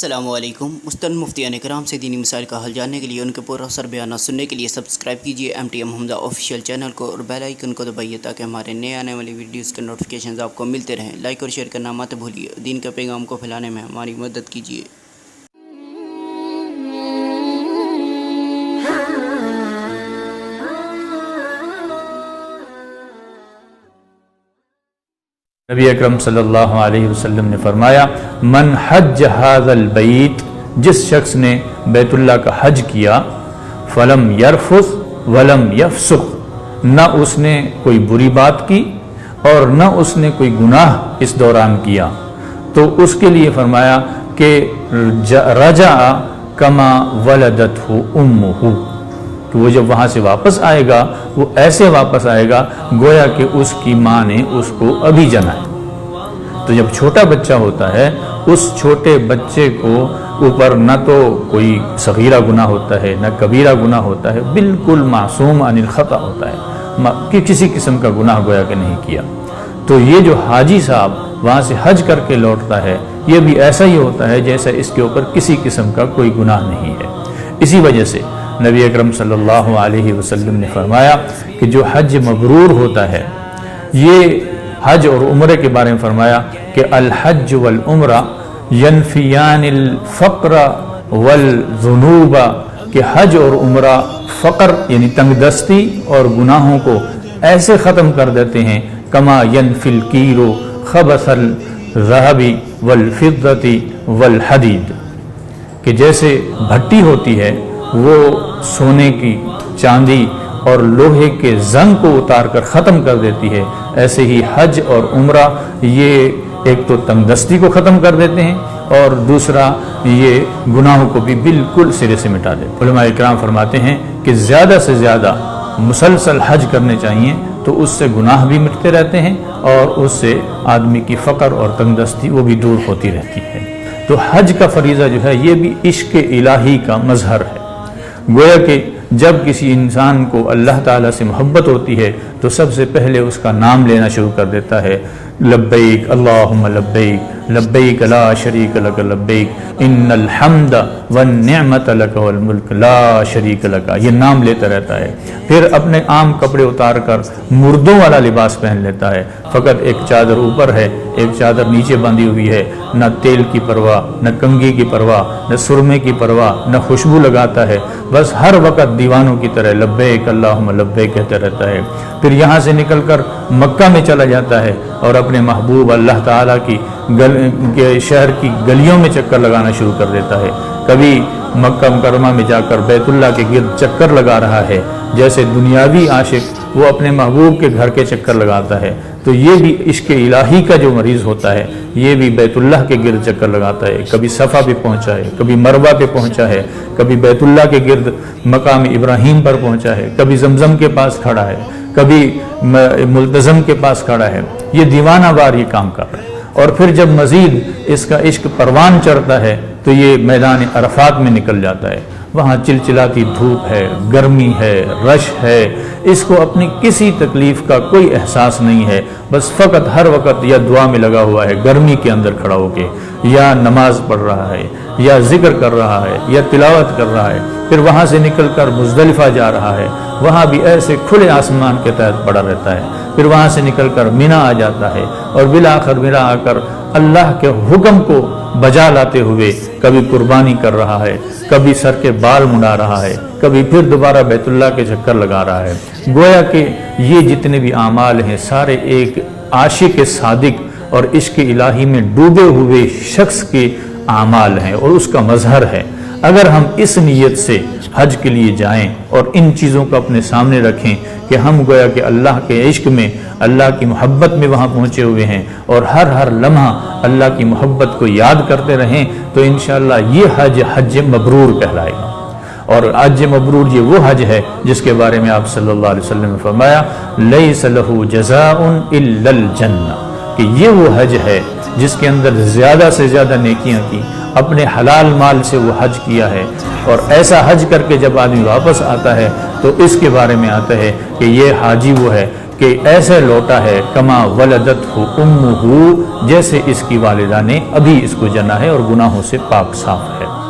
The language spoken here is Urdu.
السلام علیکم۔ مستند مفتیان کرام سے دینی مسائل کا حل جاننے کے لیے ان کے پورا سر بیانات سننے کے لیے سبسکرائب کیجیے MTM حمزہ آفیشیل چینل کو اور بیل آئیکن کو دبائیے تاکہ ہمارے نئے آنے والی ویڈیوز کے نوٹیفیکیشنز آپ کو ملتے رہیں۔ لائک اور شیئر کرنا مت بھولیے۔ دین کا پیغام کو پھیلانے میں ہماری مدد کیجیے۔ نبی اکرم صلی اللہ علیہ وسلم نے فرمایا، من حج هذا البیت، جس شخص نے بیت اللہ کا حج کیا، فلم یرفث ولم یفسق، نہ اس نے کوئی بری بات کی اور نہ اس نے کوئی گناہ اس دوران کیا، تو اس کے لیے فرمایا کہ رجع کما ولدتہ امہ، کہ وہ جب وہاں سے واپس آئے گا وہ ایسے واپس آئے گا گویا کہ اس کی ماں نے اس کو ابھی جنا ہے۔ تو جب چھوٹا بچہ ہوتا ہے اس چھوٹے بچے کو اوپر نہ تو کوئی صغیرہ گناہ ہوتا ہے نہ کبیرہ گناہ ہوتا ہے، بالکل معصوم عن الخطا ہوتا ہے کہ کسی قسم کا گناہ گویا کہ نہیں کیا۔ تو یہ جو حاجی صاحب وہاں سے حج کر کے لوٹتا ہے یہ بھی ایسا ہی ہوتا ہے جیسا اس کے اوپر کسی قسم کا کوئی گناہ نہیں ہے۔ اسی وجہ سے نبی اکرم صلی اللہ علیہ وسلم نے فرمایا کہ جو حج مبرور ہوتا ہے، یہ حج اور عمرے کے بارے میں فرمایا کہ الحج والعمرہ ینفیان الفقر والذنوب، کہ حج اور عمرہ فقر یعنی تنگ دستی اور گناہوں کو ایسے ختم کر دیتے ہیں کما ینفی الکیر خبث الذهب والفضة والحدید، کہ جیسے بھٹی ہوتی ہے وہ سونے کی، چاندی اور لوہے کے زنگ کو اتار کر ختم کر دیتی ہے، ایسے ہی حج اور عمرہ یہ ایک تو تنگ دستی کو ختم کر دیتے ہیں اور دوسرا یہ گناہوں کو بھی بالکل سرے سے مٹا دیتے ہیں۔ علماء اکرام فرماتے ہیں کہ زیادہ سے زیادہ مسلسل حج کرنے چاہیے تو اس سے گناہ بھی مٹتے رہتے ہیں اور اس سے آدمی کی فقر اور تنگ دستی وہ بھی دور ہوتی رہتی ہے۔ تو حج کا فریضہ جو ہے یہ بھی عشق الہی کا مظہر ہے۔ گویا کہ جب کسی انسان کو اللہ تعالیٰ سے محبت ہوتی ہے تو سب سے پہلے اس کا نام لینا شروع کر دیتا ہے، لبیک اللہم لبیک لبیک لا شریک لک لبیک ان الحمد والنعمت لک والملک لا شریک لک، یہ نام لیتا رہتا ہے۔ پھر اپنے عام کپڑے اتار کر مردوں والا لباس پہن لیتا ہے، فقط ایک چادر اوپر ہے ایک چادر نیچے باندھی ہوئی ہے، نہ تیل کی پرواہ نہ کنگھی کی پرواہ نہ سرمے کی پرواہ نہ خوشبو لگاتا ہے، بس ہر وقت دیوانوں کی طرح لبیک اللہم لبیک کہتا رہتا ہے۔ پھر یہاں سے نکل کر مکہ میں چلا جاتا ہے اور اپنے محبوب اللہ تعالیٰ کی شہر کی گلیوں میں چکر لگانا شروع کر دیتا ہے۔ کبھی مکہ مکرمہ میں جا کر بیت اللہ کے گرد چکر لگا رہا ہے جیسے دنیاوی عاشق وہ اپنے محبوب کے گھر کے چکر لگاتا ہے، تو یہ بھی عشق الہی کا جو مریض ہوتا ہے یہ بھی بیت اللہ کے گرد چکر لگاتا ہے۔ کبھی صفا پہ پہنچا ہے، کبھی مروہ پہ پہنچا ہے، کبھی بیت اللہ کے گرد مقام ابراہیم پر پہنچا ہے، کبھی زمزم کے پاس کھڑا ہے، کبھی ملتزم کے پاس کھڑا ہے، یہ دیوانہ وار یہ کام کر رہا ہے۔ اور پھر جب مزید اس کا عشق پروان چڑھتا ہے تو یہ میدان عرفات میں نکل جاتا ہے، وہاں چلچلاتی دھوپ ہے، گرمی ہے، رش ہے، اس کو اپنی کسی تکلیف کا کوئی احساس نہیں ہے، بس فقط ہر وقت یا دعا میں لگا ہوا ہے گرمی کے اندر کھڑا ہو کے، یا نماز پڑھ رہا ہے یا ذکر کر رہا ہے یا تلاوت کر رہا ہے۔ پھر وہاں سے نکل کر مزدلفہ جا رہا ہے، وہاں بھی ایسے کھلے آسمان کے تحت پڑا رہتا ہے۔ پھر وہاں سے نکل کر مینا آ جاتا ہے اور بالآخر مینا آ کر اللہ کے حکم کو بجا لاتے ہوئے کبھی قربانی کر رہا ہے، کبھی سر کے بال مڑا رہا ہے، کبھی پھر دوبارہ بیت اللہ کے چکر لگا رہا ہے۔ گویا کہ یہ جتنے بھی اعمال ہیں سارے ایک عاشق صادق اور عشق الہی میں ڈوبے ہوئے شخص کے اعمال ہیں اور اس کا مظہر ہے۔ اگر ہم اس نیت سے حج کے لیے جائیں اور ان چیزوں کو اپنے سامنے رکھیں کہ ہم گویا کہ اللہ کے عشق میں، اللہ کی محبت میں وہاں پہنچے ہوئے ہیں اور ہر لمحہ اللہ کی محبت کو یاد کرتے رہیں، تو انشاءاللہ یہ حج مبرور کہلائے گا۔ اور حج مبرور یہ وہ حج ہے جس کے بارے میں آپ صلی اللہ علیہ وسلم نے فرمایا لیس لہ جزاء الا الجنہ، کہ یہ وہ حج ہے جس کے اندر زیادہ سے زیادہ نیکیاں کی، اپنے حلال مال سے وہ حج کیا ہے، اور ایسا حج کر کے جب آدمی واپس آتا ہے تو اس کے بارے میں آتا ہے کہ یہ حاجی وہ ہے کہ ایسے لوٹا ہے کما ولدت ہو امہ، جیسے اس کی والدہ نے ابھی اس کو جنا ہے اور گناہوں سے پاک صاف ہے۔